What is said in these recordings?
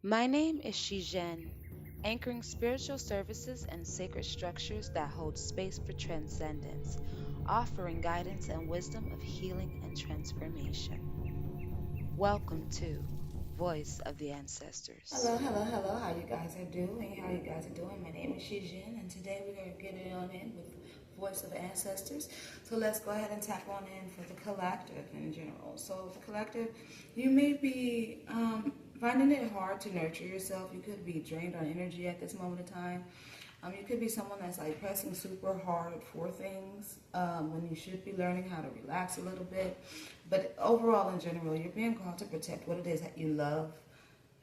My name is Shijen, anchoring spiritual services and sacred structures that hold space for transcendence, offering guidance and wisdom of healing and transformation. Welcome to Voice of the Ancestors. Hello, hello, hello. How you guys are doing? How you guys are doing? My name is Shijin, and today we're going to get it on in with Voice of the Ancestors. So let's go ahead and tap on in for the collective in general. So the collective, you may be finding it hard to nurture yourself. You could be drained on energy at this moment in time. You could be someone that's like pressing super hard for things when you should be learning how to relax a little bit. But overall, in general, you're being called to protect what it is that you love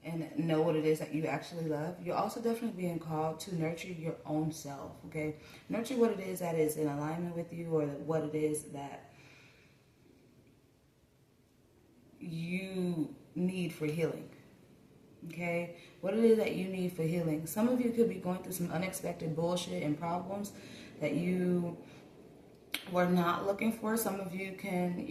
and know what it is that you actually love. You're also definitely being called to nurture your own self, okay? Nurture what it is that is in alignment with you, or what it is that you need for healing, okay? What it is that you need for healing. Some of you could be going through some unexpected bullshit and problems that you were not looking for. Some of you can,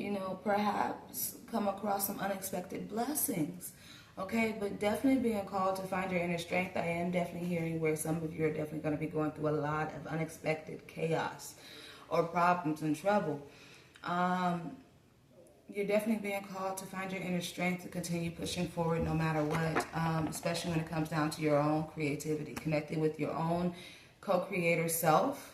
perhaps come across some unexpected blessings. Okay, but definitely being called to find your inner strength. I am definitely hearing where some of you are definitely going to be going through a lot of unexpected chaos or problems and trouble. Um, you're definitely being called to find your inner strength to continue pushing forward no matter what, especially when it comes down to your own creativity, connecting with your own co-creator self,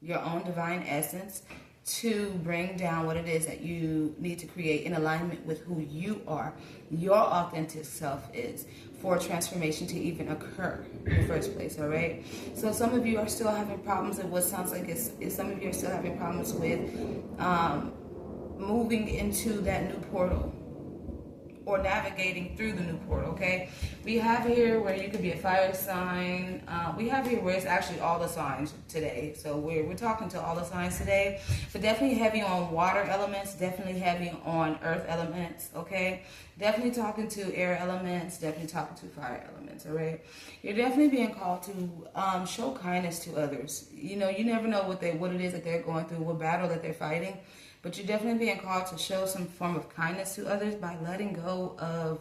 your own divine essence, to bring down what it is that you need to create in alignment with who you are, your authentic self is, for transformation to even occur in the first place, all right? So some of you are still having problems, and what sounds like is some of you are still having problems with moving into that new portal or navigating through the new portal, okay? We have here where you could be a fire sign. We have here where it's actually all the signs today. So we're talking to all the signs today, but definitely heavy on water elements, definitely heavy on earth elements, okay? Definitely talking to air elements, definitely talking to fire elements, all right? You're definitely being called to show kindness to others. You know, you never know what it is that they're going through, what battle that they're fighting. But you're definitely being called to show some form of kindness to others by letting go of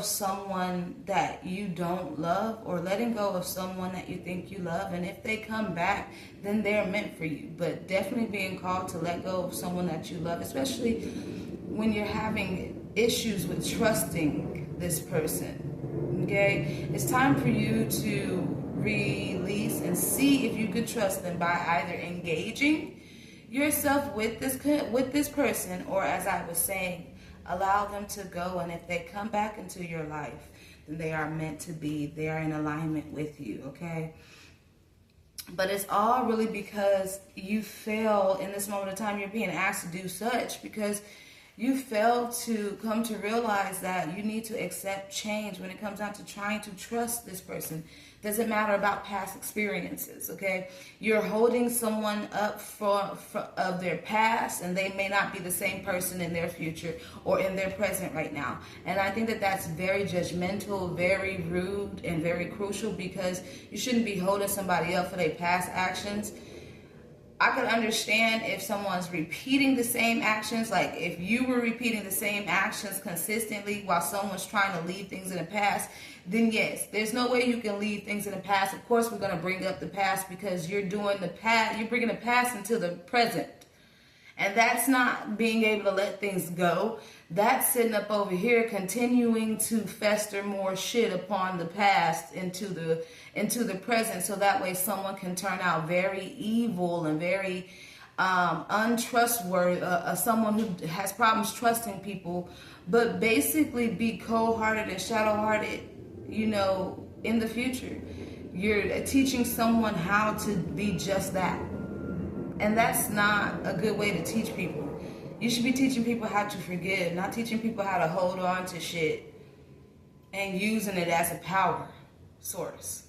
someone that you don't love, or letting go of someone that you think you love. And if they come back, then they're meant for you. But definitely being called to let go of someone that you love, especially when you're having issues with trusting this person. Okay, it's time for you to release and see if you could trust them by either engaging yourself with this person, or, as I was saying, allow them to go. And if they come back into your life, then they are meant to be. They are in alignment with you, okay? But it's all really because you fail in this moment of time. You're being asked to do such because you fail to come to realize that you need to accept change when it comes down to trying to trust this person. Doesn't matter about past experiences, okay? You're holding someone up of their past, and they may not be the same person in their future or in their present right now. And I think that that's very judgmental, very rude, and very crucial, because you shouldn't be holding somebody up for their past actions. I could understand if someone's repeating the same actions, like if you were repeating the same actions consistently while someone's trying to leave things in the past, then yes, there's no way you can leave things in the past. Of course, we're going to bring up the past because you're doing the past, you're bringing the past into the present. And that's not being able to let things go. That's sitting up over here continuing to fester more shit upon the past into the present, so that way someone can turn out very evil and very untrustworthy, someone who has problems trusting people, but basically be cold-hearted and shadow-hearted, in the future. You're teaching someone how to be just that. And that's not a good way to teach people. You should be teaching people how to forgive, not teaching people how to hold on to shit and using it as a power source.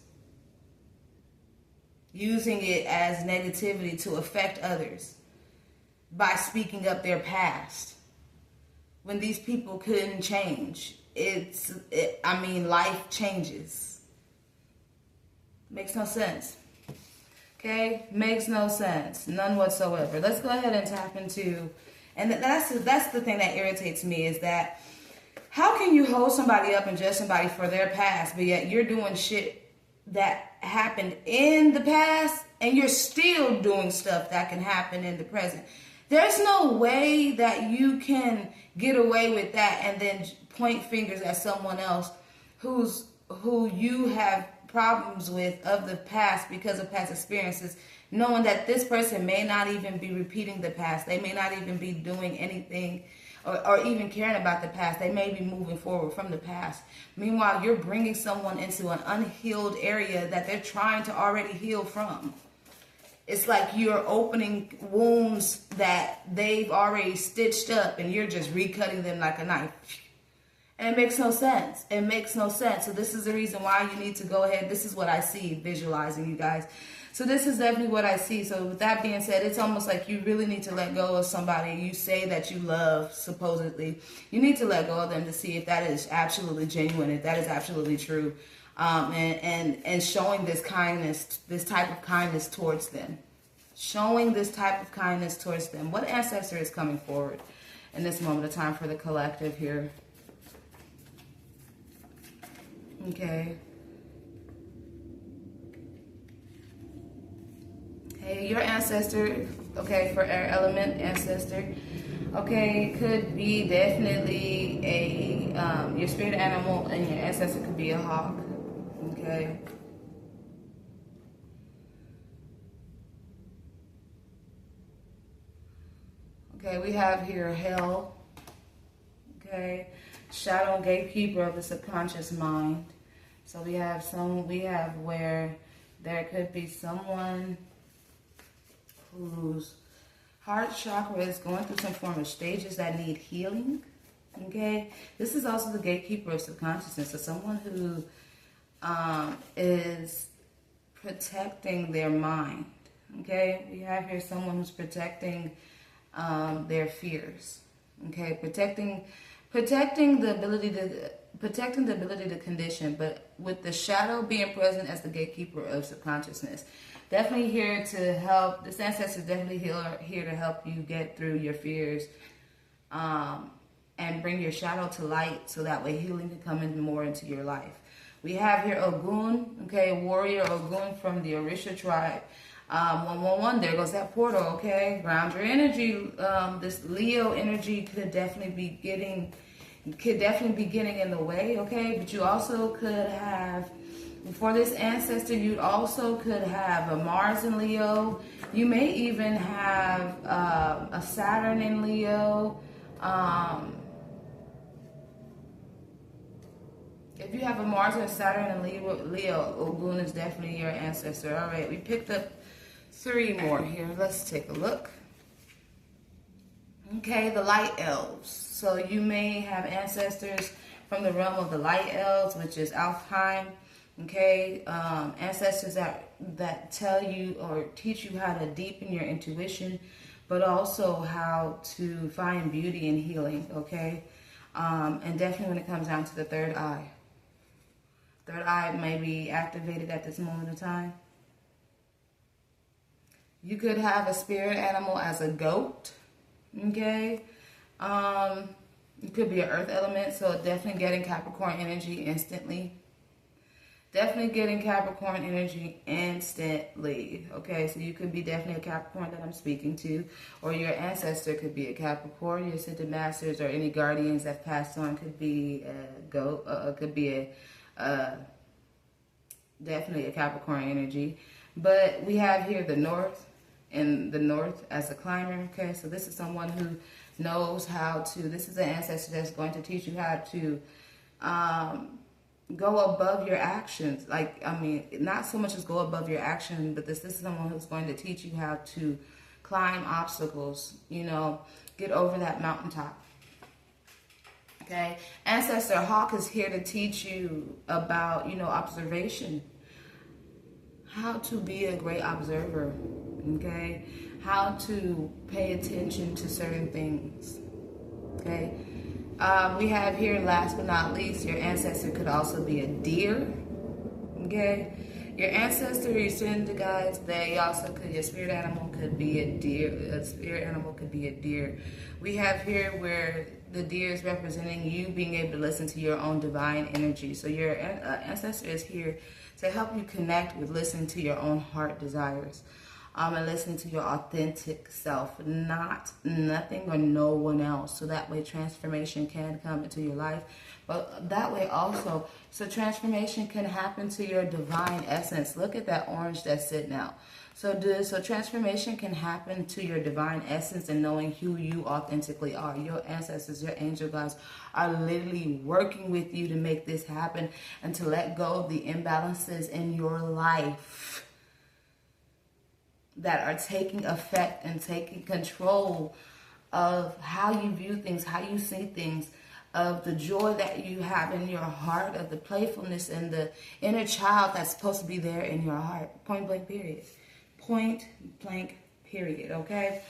Using it as negativity to affect others by speaking up their past. When these people couldn't change, life changes. Makes no sense. Okay, makes no sense, none whatsoever. Let's go ahead and tap into, and that's the thing that irritates me, is that How can you hold somebody up and judge somebody for their past, but yet you're doing shit that happened in the past and you're still doing stuff that can happen in the present? There's no way that you can get away with that and then point fingers at someone else who you have problems with of the past because of past experiences, knowing that this person may not even be repeating the past. They may not even be doing anything or even caring about the past. They may be moving forward from the past. Meanwhile, you're bringing someone into an unhealed area that they're trying to already heal from. It's like you're opening wounds that they've already stitched up and you're just recutting them like a knife. And it makes no sense. It makes no sense. So this is the reason why you need to go ahead. This is what I see visualizing, you guys. So this is definitely what I see. So with that being said, it's almost like you really need to let go of somebody you say that you love, supposedly. You need to let go of them to see if that is absolutely genuine, if that is absolutely true. And showing this kindness, this type of kindness towards them. Showing this type of kindness towards them. What ancestor is coming forward in this moment of time for the collective here? Okay. Hey, your ancestor, okay, for air element ancestor, okay, could be definitely a, your spirit animal, and your ancestor could be a hawk, okay. Okay, we have here hell, okay, shadow gatekeeper of the subconscious mind. So we have where there could be someone whose heart chakra is going through some form of stages that need healing. Okay, this is also the gatekeeper of subconsciousness. So someone who is protecting their mind. Okay, we have here someone who's protecting their fears. Okay, protecting the ability to condition, but with the shadow being present as the gatekeeper of subconsciousness. Definitely here to help. This ancestor is definitely here to help you get through your fears and bring your shadow to light, so that way healing can come in more into your life. We have here Ogun, okay, warrior Ogun from the Orisha tribe. 111, there goes that portal, okay? Ground your energy. This Leo energy could definitely be getting in the way, okay? But you also could have, for this ancestor, you also could have a Mars in Leo. You may even have a Saturn in Leo. If you have a Mars and Saturn in Leo, Ogun is definitely your ancestor. All right, we picked up 3 more here. Let's take a look. Okay, the light elves. So you may have ancestors from the realm of the light elves, which is Alfheim. Okay, ancestors that tell you or teach you how to deepen your intuition, but also how to find beauty and healing. Okay, and definitely when it comes down to the third eye. Third eye may be activated at this moment of time. You could have a spirit animal as a goat. Okay, it could be an earth element, so definitely getting Capricorn energy instantly. Definitely getting Capricorn energy instantly. Okay, so you could be definitely a Capricorn that I'm speaking to, or your ancestor could be a Capricorn. Your Ascended Masters or any guardians that passed on could be a goat. Could be definitely a Capricorn energy. But we have here the North. In the North as a climber, okay? So this is someone who knows how to, this is an ancestor that's going to teach you how to go above your actions. Like, I mean, not so much as go above your action, but this is someone who's going to teach you how to climb obstacles, you know, get over that mountaintop. Okay? Ancestor Hawk is here to teach you about, you know, observation. How to be a great observer. Okay, how to pay attention to certain things. Okay, we have here, last but not least, your ancestor could also be a deer. Okay, your ancestor, your Ascended guides, they also could, your spirit animal could be a deer. A spirit animal could be a deer. We have here where the deer is representing you being able to listen to your own divine energy. So your ancestor is here to help you connect with listening to your own heart desires. And listening to your authentic self, not nothing or no one else. So that way transformation can come into your life. But that way also, so transformation can happen to your divine essence. Look at that orange that's sitting out. So transformation can happen to your divine essence and knowing who you authentically are. Your ancestors, your angel guides are literally working with you to make this happen and to let go of the imbalances in your life that are taking effect and taking control of how you view things, how you see things, of the joy that you have in your heart, of the playfulness and the inner child that's supposed to be there in your heart. Point blank period. Point blank period, okay?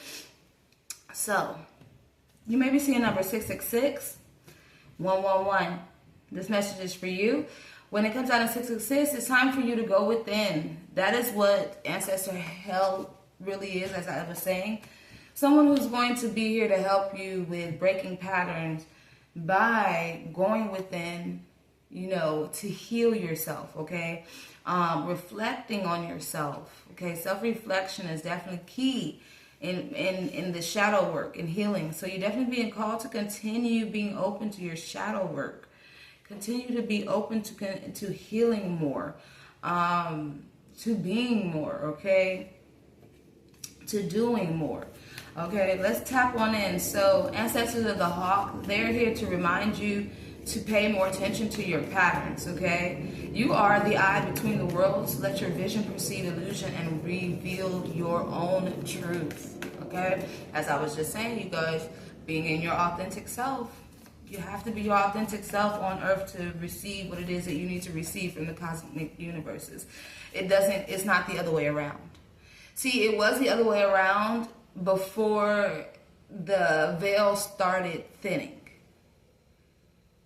So, you may be seeing number 666, 111. This message is for you. When it comes out of 666, it's time for you to go within. That is what Ancestor Hell really is, as I was saying. Someone who's going to be here to help you with breaking patterns by going within, to heal yourself, okay? Reflecting on yourself, okay? Self-reflection is definitely key in the shadow work and healing. So you're definitely being called to continue being open to your shadow work. Continue to be open to healing more, to being more, okay? To doing more. Okay, let's tap on in. So, Ancestors of the Hawk, they're here to remind you to pay more attention to your patterns, okay? You are the eye between the worlds. Let your vision precede illusion and reveal your own truth, okay? As I was just saying, you guys, being in your authentic self. You have to be your authentic self on earth to receive what it is that you need to receive from the cosmic universes. It's not the other way around. See, it was the other way around before the veil started thinning.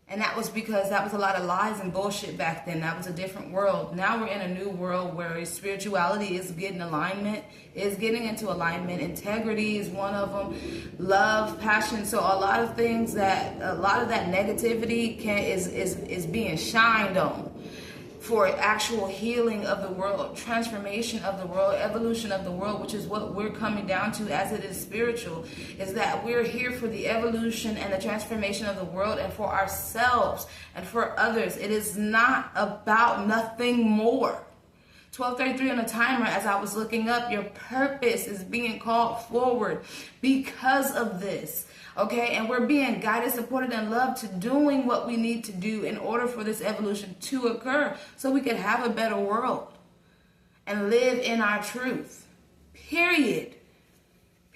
And that was because that was a lot of lies and bullshit back then. That was a different world. Now we're in a new world where spirituality is getting alignment, is getting into alignment. Integrity is one of them. Love, passion. So a lot of that negativity is being shined on for actual healing of the world, transformation of the world, evolution of the world, which is what we're coming down to as it is spiritual, is that we're here for the evolution and the transformation of the world and for ourselves and for others. It is not about nothing more. 12:33 on the timer, as I was looking up, your purpose is being called forward because of this. Okay, and we're being guided, supported, and loved to doing what we need to do in order for this evolution to occur so we can have a better world and live in our truth. Period.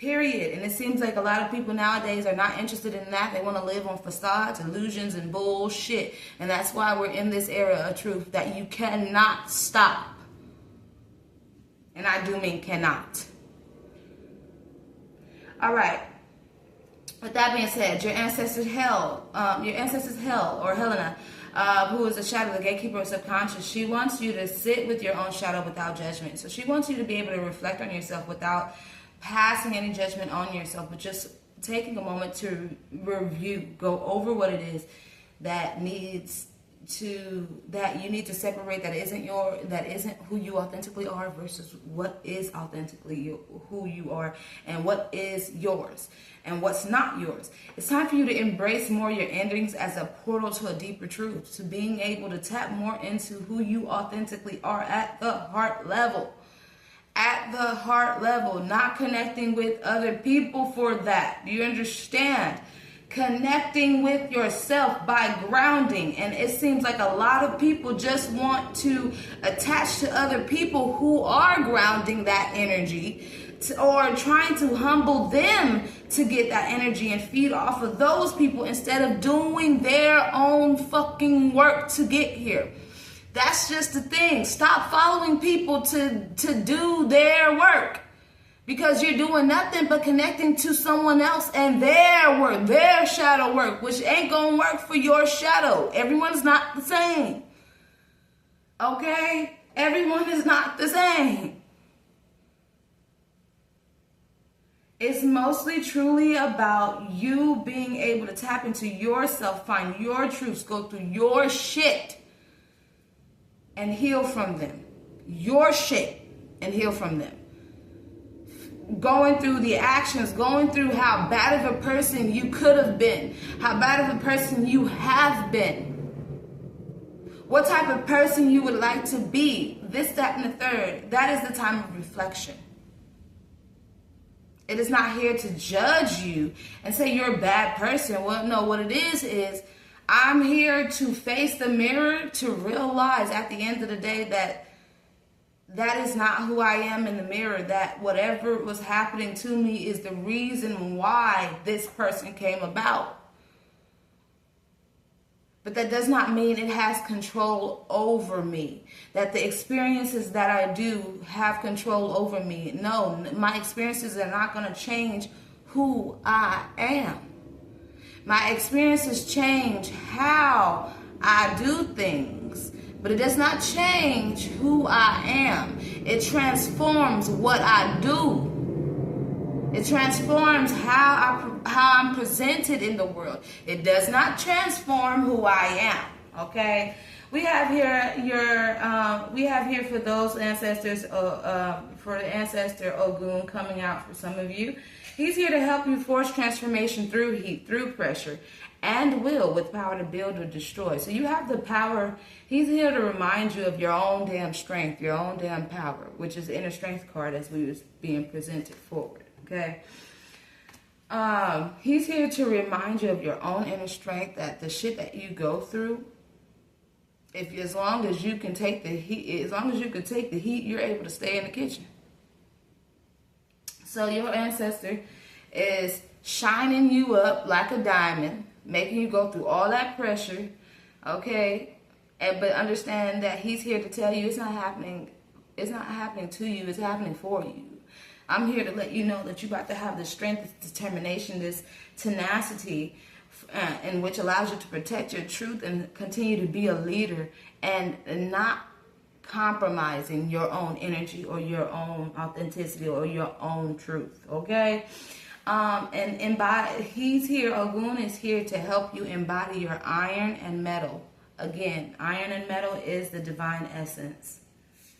And it seems like a lot of people nowadays are not interested in that. They want to live on facades, illusions, and bullshit. And that's why we're in this era of truth that you cannot stop. And I do mean cannot. All right. With that being said, your ancestors Hell, or Helena, who is a shadow, the gatekeeper of subconscious, she wants you to sit with your own shadow without judgment. So she wants you to be able to reflect on yourself without passing any judgment on yourself, but just taking a moment to review, go over what it is that you need to separate that isn't who you authentically are versus what is authentically who you are and what is yours and what's not yours. It's time for you to embrace more your endings as a portal to a deeper truth, to being able to tap more into who you authentically are at the heart level. At the heart level, not connecting with other people for that. Do you understand? Connecting with yourself by grounding. And it seems like a lot of people just want to attach to other people who are grounding that energy or trying to humble them to get that energy and feed off of those people instead of doing their own fucking work to get here. That's just the thing. Stop following people to do their work. Because you're doing nothing but connecting to someone else and their work, their shadow work, which ain't gonna work for your shadow. Everyone's not the same. Okay? Everyone is not the same. It's mostly truly about you being able to tap into yourself, find your truths, go through your shit, and heal from them. Your shit, and heal from them. Going through the actions, going through how bad of a person you could have been, how bad of a person you have been, what type of person you would like to be, this, that, and the third. That is the time of reflection. It is not here to judge you and say you're a bad person. Well, no, what it is I'm here to face the mirror, to realize at the end of the day that is not who I am in the mirror, that whatever was happening to me is the reason why this person came about. But that does not mean it has control over me, that the experiences that I do have control over me. No, my experiences are not going to change who I am. My experiences change how I do things, but it does not change who I am. It transforms what I do. It transforms how I'm presented in the world. It does not transform who I am. Okay, we have here for those ancestors, for the ancestor Ogun coming out for some of you. He's here to help you force transformation through heat, through pressure, and will, with power to build or destroy. So you have the power. He's here to remind you of your own damn strength, your own damn power, which is the inner strength card as we was being presented forward. Okay. He's here to remind you of your own inner strength, that the shit that you go through, as long as you can take the heat, you're able to stay in the kitchen. So your ancestor is shining you up like a diamond, making you go through all that pressure, okay? But understand that he's here to tell you it's not happening to you, it's happening for you. I'm here to let you know that you're about to have this strength, this determination, this tenacity, in which allows you to protect your truth and continue to be a leader and not compromising your own energy or your own authenticity or your own truth, okay? He's here, Ogun is here to help you embody your iron and metal. Again, iron and metal is the divine essence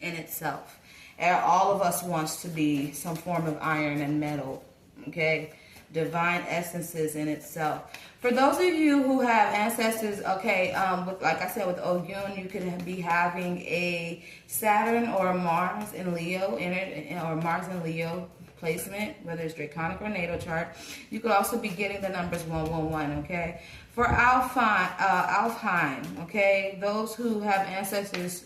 in itself. All of us wants to be some form of iron and metal, okay? Divine essences in itself. For those of you who have ancestors, okay, like I said, with Ogun, you could be having a Saturn or a Mars in Leo, or Mars in Leo placement, whether it's draconic or natal chart. You could also be getting the numbers 111, okay? For Alfheim, okay, those who have ancestors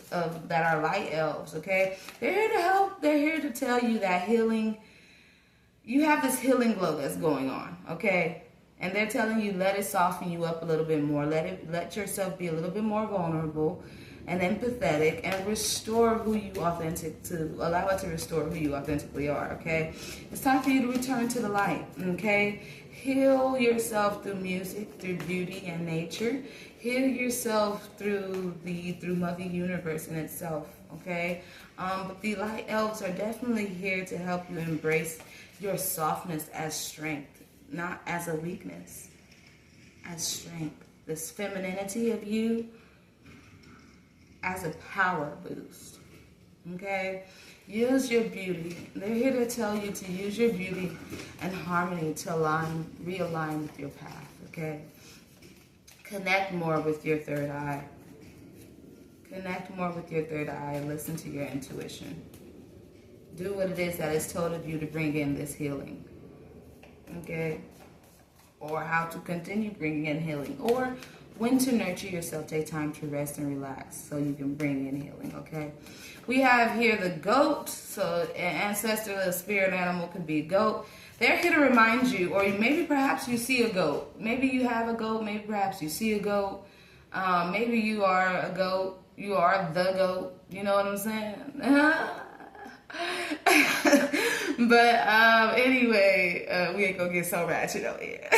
that are light elves, okay, they're here to help. They're here to tell you that healing, you have this healing glow that's going on, okay? And they're telling you, let it soften you up a little bit more. Let yourself be a little bit more vulnerable and empathetic, and restore who you allow it to restore who you authentically are, okay? It's time for you to return to the light, okay? Heal yourself through music, through beauty and nature. Heal yourself through Mother Universe in itself, okay? But the light elves are definitely here to help you embrace your softness as strength, not as a weakness, as strength. This femininity of you as a power boost, okay? Use your beauty. They're here to tell you to use your beauty and harmony to realign with your path, okay? Connect more with your third eye. Connect more with your third eye and listen to your intuition. Do what it is that is told of you to bring in this healing, okay? Or how to continue bringing in healing. Or when to nurture yourself, take time to rest and relax so you can bring in healing, okay? We have here the goat. So an ancestor, a spirit animal could be a goat. They're here to remind you, or maybe perhaps you see a goat. Maybe you have a goat, maybe perhaps you see a goat. Maybe you are a goat, you are the goat, you know what I'm saying? But anyway, we ain't gonna get so ratchet over here.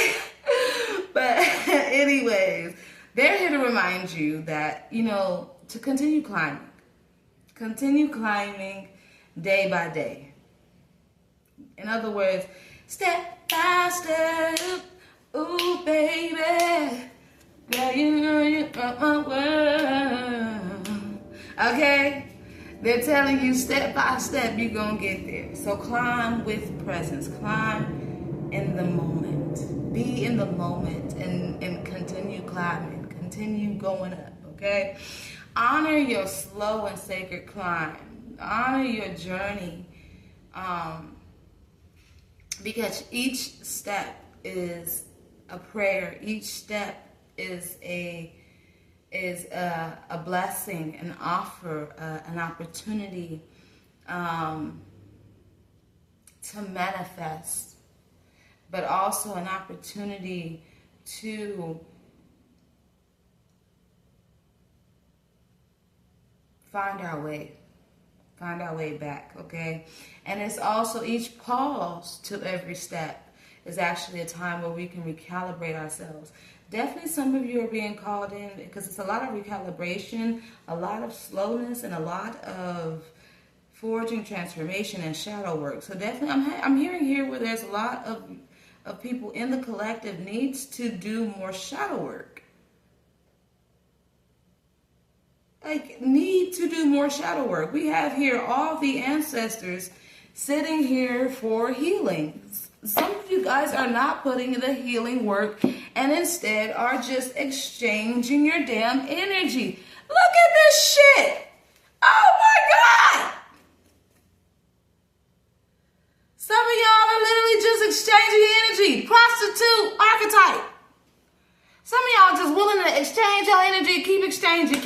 But anyways, they're here to remind you that, to continue climbing. Continue climbing day by day. In other words, step by step. Ooh, baby, girl, you know you got my world. Okay? They're telling you step by step you're going to get there. So climb with presence. Climb in the moment. Be in the moment and continue climbing. Continue going up, okay? Honor your slow and sacred climb. Honor your journey. Because each step is a prayer. Each step is a blessing, an offer, an opportunity to manifest, but also an opportunity to find our way back, okay? And it's also each pause to every step is actually a time where we can recalibrate ourselves. Definitely some of you are being called in because it's a lot of recalibration, a lot of slowness, and a lot of forging transformation and shadow work. So definitely I'm hearing here where there's a lot of people in the collective needs to do more shadow work. Like, need to do more shadow work. We have here all the ancestors sitting here for healing. Some of you guys are not putting in the healing work and instead are just exchanging your damn energy. Look at this shit. Oh my God. Some of y'all are literally just exchanging energy. Prostitute archetype. Some of y'all just willing to exchange your energy, keep exchanging,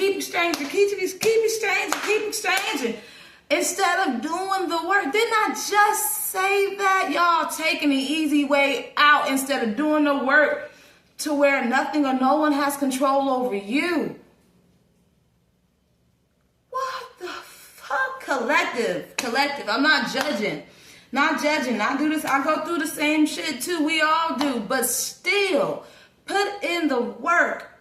instead of doing the work. Didn't I just say that? Y'all taking the easy way out instead of doing the work to where nothing or no one has control over you. What the fuck? Collective. I'm not judging. I do this. I go through the same shit too. We all do. But still, put in the work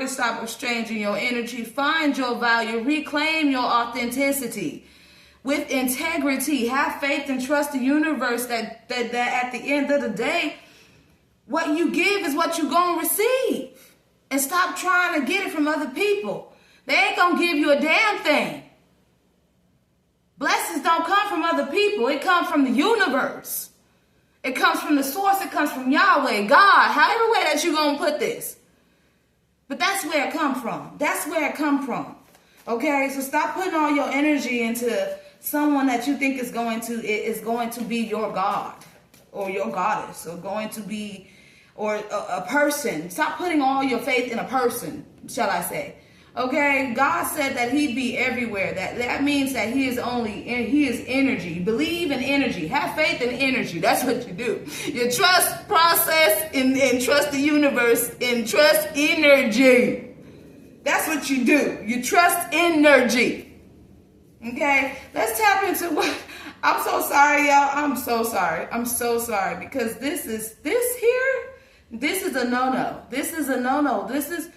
and stop exchanging your energy. Find your value. Reclaim your authenticity with integrity. Have faith and trust the universe that at the end of the day, what you give is what you're going to receive. And stop trying to get it from other people. They ain't going to give you a damn thing. Blessings don't come from other people. It comes from the universe. It comes from the source. It comes from Yahweh, God, however way that you're going to put this. But that's where it come from. Okay, so stop putting all your energy into someone that you think is going to be your God or your goddess or going to be or a person. Stop putting all your faith in a person, shall I say. Okay, God said that he'd be everywhere. That means that he is energy. Believe in energy. Have faith in energy. That's what you do. You trust process and trust the universe and trust energy. That's what you do. You trust energy. Okay, let's tap into what. I'm so sorry, y'all. I'm so sorry because this is a no-no. This is a no-no. This is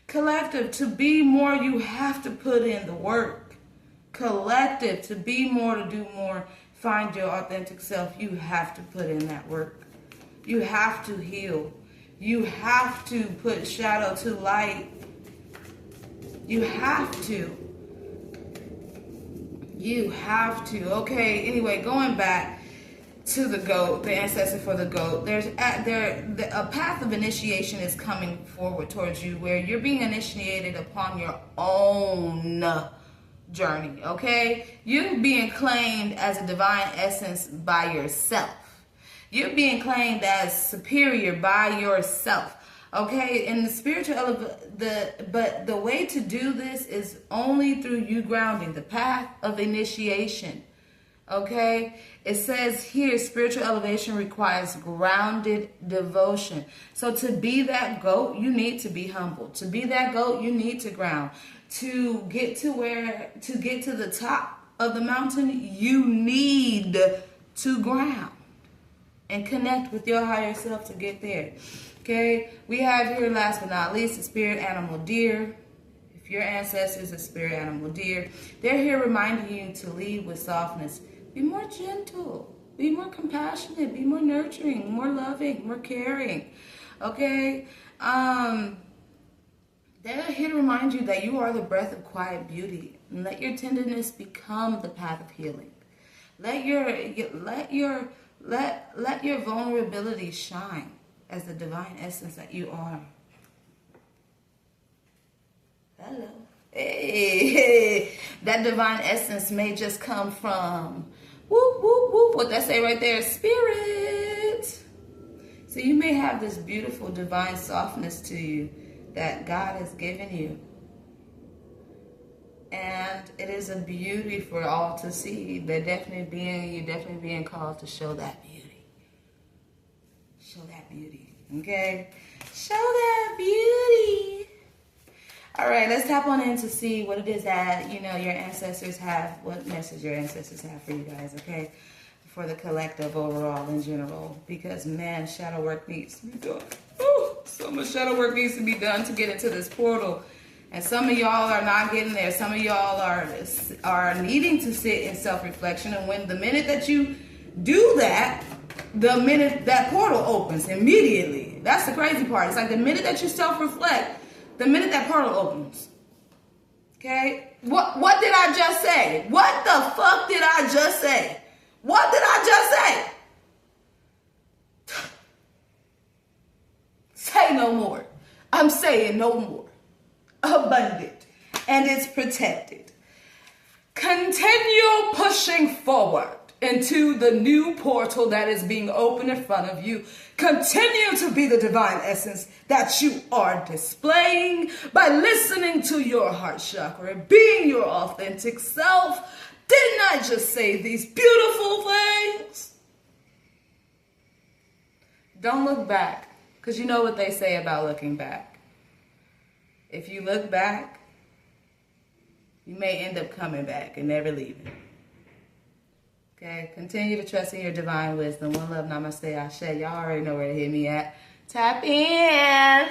collective. To be more, you have to put in the work. Collective, to be more, to do more, find your authentic self, you have to put in that work. You have to heal. You have to put shadow to light. You have to. Okay, anyway, going back to the goat, the ancestor for the goat, a path of initiation is coming forward towards you where you're being initiated upon your own journey, okay? You're being claimed as a divine essence by yourself. You're being claimed as superior by yourself, okay? And the spiritual, but the way to do this is only through you grounding, the path of initiation. Okay, it says here spiritual elevation requires grounded devotion. So to be that goat, you need to be humble. To be that goat, you need to ground. To get to the top of the mountain, you need to ground and connect with your higher self to get there. Okay, we have here last but not least the spirit animal deer. If your ancestors are spirit animal deer, they're here reminding you to lead with softness. Be more gentle. Be more compassionate, be more nurturing, more loving, more caring. Okay? They're here to remind you that you are the breath of quiet beauty. And let your tenderness become the path of healing. Let your vulnerability shine as the divine essence that you are. Hello. Hey, that divine essence may just come from whoop, whoop, whoop. What that say right there? Spirit. So you may have this beautiful divine softness to you that God has given you. And it is a beauty for all to see. You're definitely being called to show that beauty. Show that beauty. Okay? Show that beauty. All right, let's tap on in to see what it is that, your ancestors have, what message your ancestors have for you guys, okay? For the collective overall in general. Because, man, shadow work needs to be done. Ooh, so much shadow work needs to be done to get into this portal. And some of y'all are not getting there. Some of y'all are needing to sit in self-reflection. And when the minute that you do that, the minute that portal opens immediately. That's the crazy part. It's like the minute that you self-reflect, the minute that portal opens. Okay? What did I just say? What the fuck did I just say? What did I just say? Say no more. I'm saying no more. Abundant. And it's protected. Continue pushing forward into the new portal that is being opened in front of you. Continue to be the divine essence that you are displaying by listening to your heart chakra, being your authentic self. Didn't I just say these beautiful things? Don't look back, because you know what they say about looking back. If you look back, you may end up coming back and never leaving. Okay, continue to trust in your divine wisdom. One love, namaste, ashe. Y'all already know where to hit me at. Tap in.